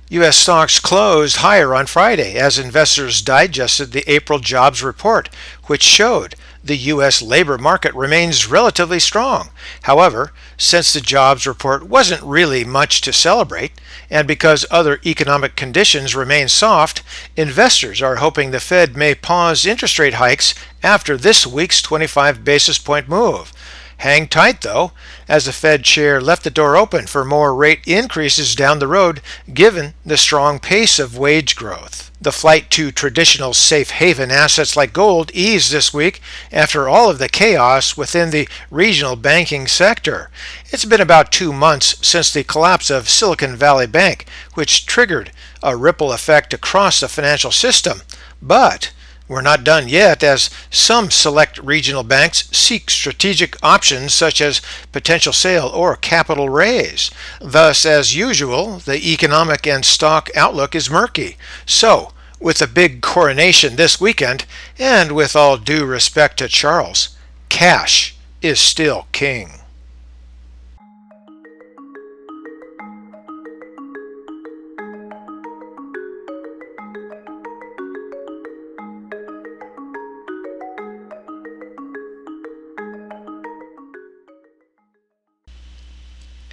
U.S. stocks closed higher on Friday as investors digested the April jobs report, which showed the U.S. labor market remains relatively strong. However, since the jobs report wasn't really much to celebrate, and because other economic conditions remain soft, investors are hoping the Fed may pause interest rate hikes after this week's 25 basis point move. Hang tight, though, as the Fed chair left the door open for more rate increases down the road given the strong pace of wage growth. The flight to traditional safe haven assets like gold eased this week after all of the chaos within the regional banking sector. It's been about 2 months since the collapse of Silicon Valley Bank, which triggered a ripple effect across the financial system. But we're not done yet, as some select regional banks seek strategic options such as potential sale or capital raise. Thus, as usual, the economic and stock outlook is murky. So, with a big coronation this weekend, and with all due respect to Charles, cash is still king.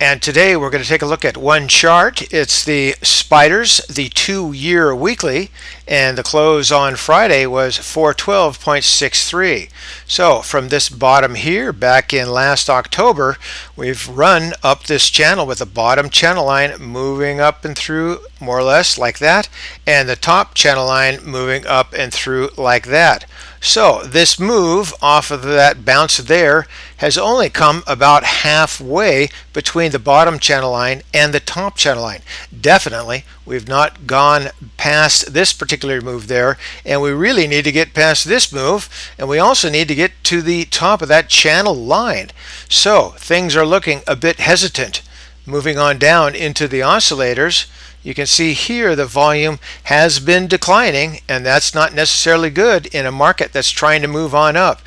And today we're going to take a look at one chart. It's the spiders, the 2-year weekly, and the close on Friday was 412.63. So from this bottom here, back in last October, we've run up this channel with the bottom channel line moving up and through more or less like that, and the top channel line moving up and through like that. So this move off of that bounce there has only come about halfway between the bottom channel line and the top channel line. Definitely, we've not gone past this particular move there, and we really need to get past this move, and we also need to get to the top of that channel line. So things are looking a bit hesitant. Moving on down into the oscillators, you can see here the volume has been declining, and that's not necessarily good in a market that's trying to move on up.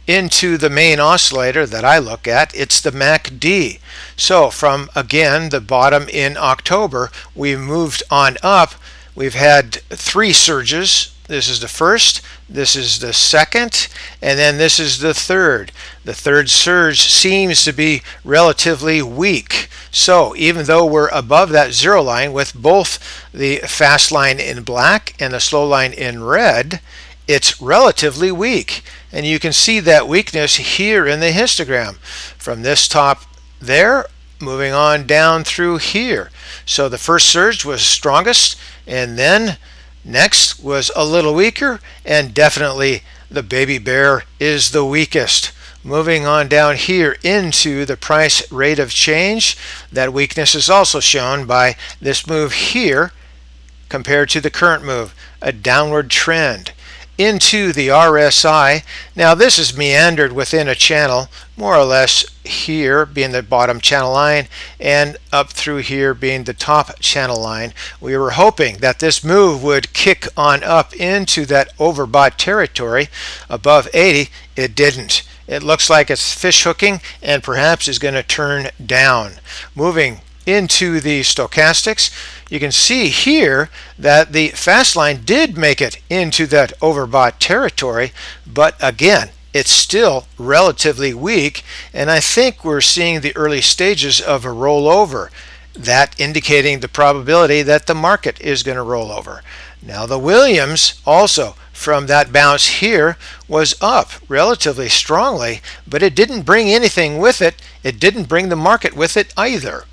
Into the main oscillator that I look at, it's the MACD. So from, again, the bottom in October, we moved on up. We've had 3 surges. This is the first, this is the second, and then this is the third. The third surge seems to be relatively weak. So even though we're above that zero line with both the fast line in black and the slow line in red, it's relatively weak. And you can see that weakness here in the histogram. From this top there, moving on down through here. So the first surge was strongest, and then next was a little weaker, and definitely the baby bear is the weakest. Moving on down here into the price rate of change, that weakness is also shown by this move here compared to the current move, a downward trend. Into the RSI, now this is meandered within a channel, more or less here being the bottom channel line and up through here being the top channel line. We were hoping that this move would kick on up into that overbought territory above 80. It didn't. It looks like it's fish hooking and perhaps is going to turn down. Moving into the stochastics, you can see here that the fast line did make it into that overbought territory, but again, it's still relatively weak, and I think we're seeing the early stages of a rollover, that indicating the probability that the market is going to roll over. Now the Williams also from that bounce here was up relatively strongly, but it didn't bring anything with it. It didn't bring the market with it either.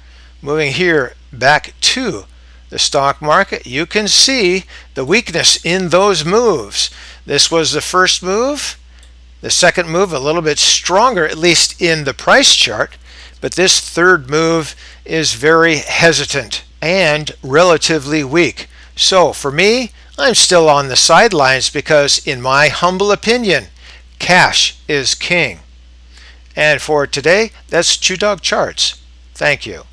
Moving here back to the stock market, you can see the weakness in those moves. This was the first move. The second move a little bit stronger, at least in the price chart, but this third move is very hesitant and relatively weak. So for me, I'm still on the sidelines because, in my humble opinion, cash is king. And for today, that's ChewDog Charts. Thank you.